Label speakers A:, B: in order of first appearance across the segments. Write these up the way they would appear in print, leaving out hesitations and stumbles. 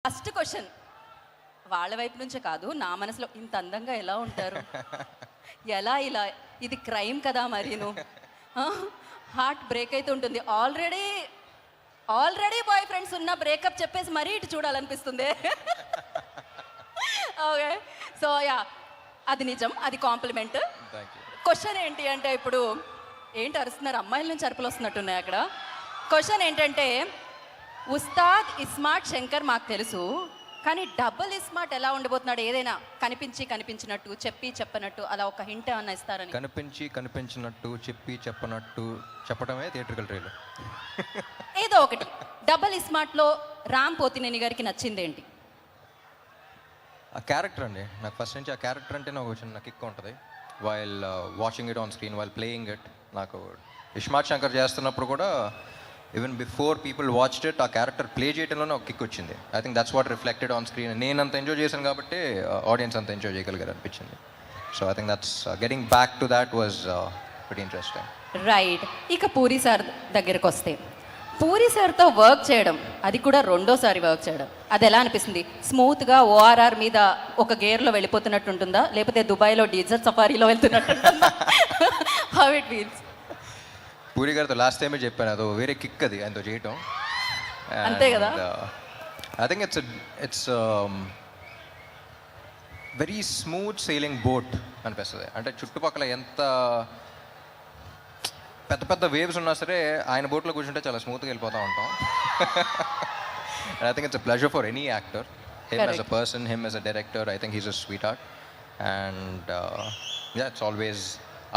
A: First question వాళ్ళ వైపు నుంచే కాదు, నా మనసులో ఇంత అందంగా ఎలా ఉంటారు, ఎలా ఇలా, ఇది క్రైమ్ కదా మరీను, హార్ట్ బ్రేక్ అయితే ఉంటుంది. ఆల్రెడీ బాయ్ ఫ్రెండ్స్ ఉన్న బ్రేకప్ చెప్పేసి మరీ ఇటు చూడాలనిపిస్తుంది. ఓకే, సో యా, అది నిజం, అది కాంప్లిమెంట్. క్వశ్చన్ ఏంటి అంటే, ఇప్పుడు ఏంటి అరుస్తున్నారు, అమ్మాయిల నుంచి అరుపులు వస్తున్నట్టున్నాయి అక్కడ. క్వశ్చన్ ఏంటంటే, ఉస్తాద్ ఇస్మార్ట్ శంకర్ మాకు తెలుసు, కానీ డబుల్ ఇస్మార్ట్ ఎలా ఉండబోతున్నాడు? ఏదైనా కనిపించినట్టు చెప్పనట్టు అలా ఒక హింట్ ఏమన్నా ఇస్తారని.
B: కనిపించినట్టు చెప్పడమే థియేట్రికల్ ట్రైలర్.
A: ఏదో ఒకటి డబుల్ ఇస్మార్ట్లో రామ్ పోతినేని గారికి నచ్చింది ఏంటి?
B: ఆ క్యారెక్టర్ అండి, నాకు ఫస్ట్ నుంచి ఆ క్యారెక్టర్ అంటే నాకు చిన్న కిక్ ఉంటుంది. While watching it on screen, while playing it. నాకు ఇస్మార్ట్ శంకర్ చేస్తున్నప్పుడు కూడా even before people watched it, ఆ క్యారెక్టర్ ప్లే చేయడంలోనే ఒక కిక్ వచ్చింది. I think that's what reflected on screen. నేను అంత ఎంజాయ్ చేశాను కాబట్టి ఆడియన్స్ అంత ఎంజాయ్ చేయగలిగారు అనిపించింది. So I think that's getting back to that was very interesting.
A: Right. ఇక పూరి సార్ దగ్గరకు వస్తే, పూరి సార్తో వర్క్ చేయడం, అది కూడా రెండోసారి వర్క్ చేయడం, అది ఎలా అనిపిస్తుంది? స్మూత్గా ఓఆర్ఆర్ మీద ఒక గేర్లో వెళ్ళిపోతున్నట్టు ఉంటుందా, లేకపోతే దుబాయ్లో డీజర్ సఫారీలో వెళ్తున్నట్టు ఉంటుందా? How it feels?
B: పూరి గారితో లాస్ట్ టైమే చెప్పాను, అది వేరే కిక్ అది ఆయనతో చేయటం.
A: అంతే కదా.
B: I think it's very smooth sailing boat అనిపిస్తుంది. అంటే చుట్టుపక్కల ఎంత పెద్ద పెద్ద వేవ్స్ ఉన్నా సరే ఆయన బోట్లో కూర్చుంటే చాలా స్మూత్గా వెళ్ళిపోతూ ఉంటాం. I think it's a pleasure for any actor, him as a person, him as a director. I think he's a sweet heart and it's always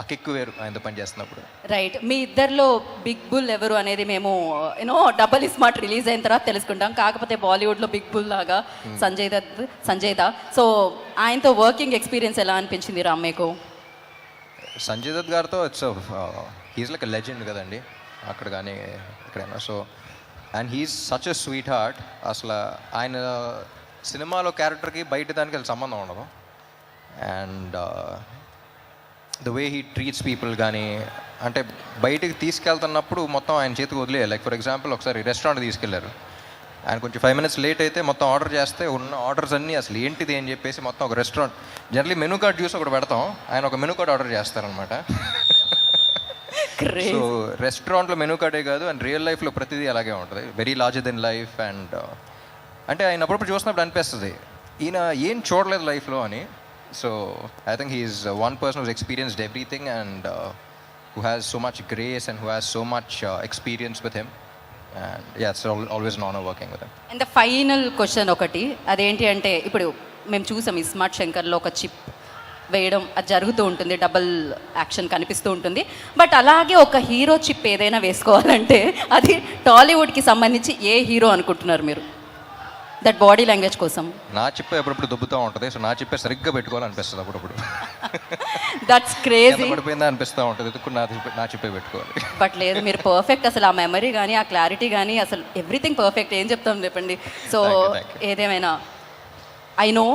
B: ఆ కిక్ వేరు ఆయనతో పని చేస్తున్నప్పుడు.
A: రైట్. మీ ఇద్దరిలో బిగ్ బుల్ ఎవరు అనేది మేము డబల్ ఇస్మార్ట్ రిలీజ్ అయిన తర్వాత తెలుసుకుంటాం. కాకపోతే బాలీవుడ్లో బిగ్ బుల్ లాగా సంజయ్ దత్. సో ఆయనతో వర్కింగ్ ఎక్స్పీరియన్స్ ఎలా అనిపించింది రామ్ మీకు?
B: సంజయ్ దత్ గారితో it's he's like a legend కదండి, అక్కడ కానీ ఎక్కడైనా. So and he's such a sweet heart. అసలు ఆయన సినిమాలో క్యారెక్టర్కి బయట దానికి అసలు సంబంధం ఉండదు. And the way he treats people కానీ, అంటే బయటికి తీసుకెళ్తున్నప్పుడు మొత్తం ఆయన చేతికి వదిలేయాలి. లైక్ ఫర్ ఎగ్జాంపుల్ ఒకసారి రెస్టారెంట్ తీసుకెళ్లారు, ఆయన కొంచెం 5 minutes లేట్ అయితే మొత్తం ఆర్డర్ చేస్తే ఉన్న ఆర్డర్స్ అన్నీ అసలు ఏంటిది అని చెప్పేసి మొత్తం ఒక రెస్టారెంట్ జనరలీ మెనూ కార్డ్ చూసి ఒకటి పెడతాం, ఆయన ఒక మెనూ కార్డ్ ఆర్డర్ చేస్తారనమాట. సో రెస్టారెంట్లో మెనూ కార్డే కాదు, అండ్ రియల్ లైఫ్లో ప్రతిదీ అలాగే ఉంటుంది, very larger than life. And అంటే ఆయన అప్పుడప్పుడు చూసినప్పుడు అనిపిస్తుంది ఈయన ఏం చూడలేదు లైఫ్లో అని. So I think he is one person who's experienced everything and who has so much grace and who has so much experience with him. And yeah, it's always an honor working with him.
A: And the final question ఒకటి, అదేంటి అంటే, ఇప్పుడు మేము చూసాం ఇస్మార్ట్ శంకర్లో ఒక chip వేయడం అది జరుగుతూ ఉంటుంది, డబుల్ యాక్షన్ కనిపిస్తూ ఉంటుంది. బట్ అలాగే ఒక హీరో చిప్ ఏదైనా వేసుకోవాలంటే అది టాలీవుడ్కి సంబంధించి ఏ హీరో అనుకుంటున్నారు మీరు? దట్ బాడీ లాంగ్వేజ్ కోసం
B: నా చిప్పే ఎప్పుడప్పుడు దుబ్బుతూ ఉంటుంది. సో నా చిప్పే సరిగ్గా పెట్టుకోవాలనిపిస్తుంది అప్పుడప్పుడు.
A: That's crazy.
B: పడిపోయిందా అనిపిస్తూ ఉంటుంది, ఎదుర్కొని నా చిప్పే పెట్టుకోవాలి.
A: బట్ లేదు, మీరు పర్ఫెక్ట్. అసలు ఆ మెమరీ కానీ ఆ క్లారిటీ కానీ అసలు ఎవ్రీథింగ్ పర్ఫెక్ట్. ఏం చెప్తాం చెప్పండి. సో ఏదేమైనా ఐ నో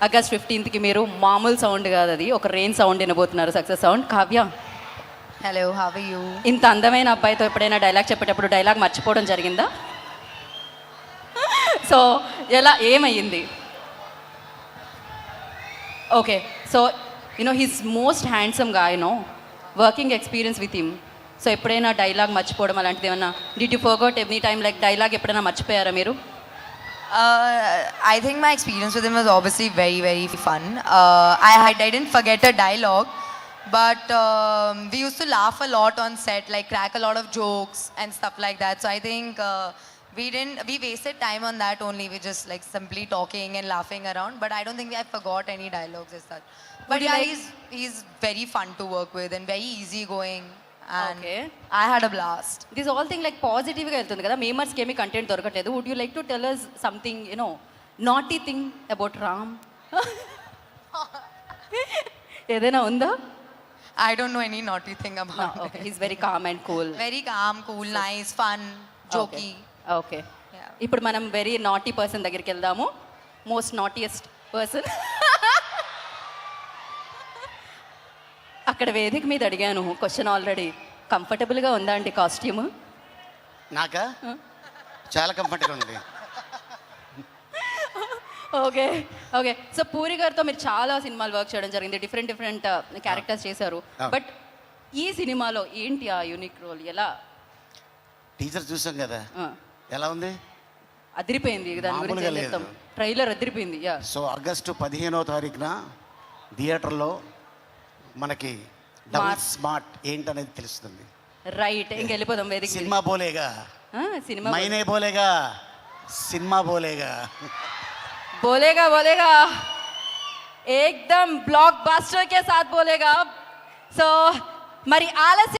A: August 15th మీరు మామూలు సౌండ్ కాదు, అది ఒక రెయిన్ సౌండ్ వినబోతున్నారు, success sound. Kavya,
C: hello, how are you?
A: ఇంత అందమైన అబ్బాయితో ఎప్పుడైనా డైలాగ్ చెప్పేటప్పుడు డైలాగ్ మర్చిపోవడం జరిగిందా? సో ఎలా, ఏమయ్యింది? Okay, so he's most handsome గా, working experience with him. So ఎప్పుడైనా డైలాగ్ మర్చిపోవడం అలాంటిది ఏమన్నా, did you forget any time like dialogue ఎప్పుడైనా మర్చిపోయారా మీరు?
C: I think my experience with him was obviously very, very fun. I didn't forget a dialogue, but we used to laugh a lot on set, like crack a lot of jokes and stuff like that. So I think we wasted time on that only. We just like simply talking and laughing around, but I don't think I forgot any dialogues as such. But yeah, he's very fun to work with and very easygoing. And
A: okay,
C: I had a blast.
A: This all thing like positive గా వెళ్తుంది కదా, మేమర్స్కి ఏమీ content దొరకట్లేదు. Would you like to tell us something naughty thing about Ram? ఏదైనా ఉందా?
C: I don't know any naughty thing about him.
A: Okay, he's very calm and cool.
C: Very calm, cool, nice, fun, jokey.
A: Okay, ఇప్పుడు మనం very naughty person దగ్గరికి వెళ్దాము. Most naughtiest person. అక్కడ వేదిక మీద అడిగాను క్వశ్చన్, ఆల్రెడీ కంఫర్టబుల్గా ఉందా అండి కాస్ట్యూమ్?
D: నాకా చాలా కంఫర్ట్గా ఉంది.
A: ఓకే ఓకే సో పూరి గారితో మీరు చాలా సినిమాలు వర్క్ చేయడం జరిగింది, డిఫరెంట్ క్యారెక్టర్స్ చేశారు. బట్ ఈ సినిమాలో ఏంటి ఆ యూనిక్ రోల్? ఎలా?
D: టీచర్ చూసాం కదా,
A: ఆ,
D: ఎలా ఉంది?
A: అదిరిపోయింది. దాని గురించి
D: మామూలుగా
A: ఏం
D: లేదు.
A: చెప్తాం? ట్రైలర్ అదిరిపోయింది. యా,
D: సో ఆగస్టు 15వ తారీఖున థియేటర్లో మనకి డబుల్ స్మార్ట్ ఏంటనేది తెలుస్తుంది.
A: రైట్. ఇంక వెళ్ళిపోదాం వేదిక.
D: సినిమా బోలేగా,
A: సినిమా
D: మైనే బోలేగా, సినిమా బోలేగా.
A: बोलेगा बोलेगा एकदम ब्लॉकबस्टर के साथ बोलेगा. సో మరి ఆలస్యం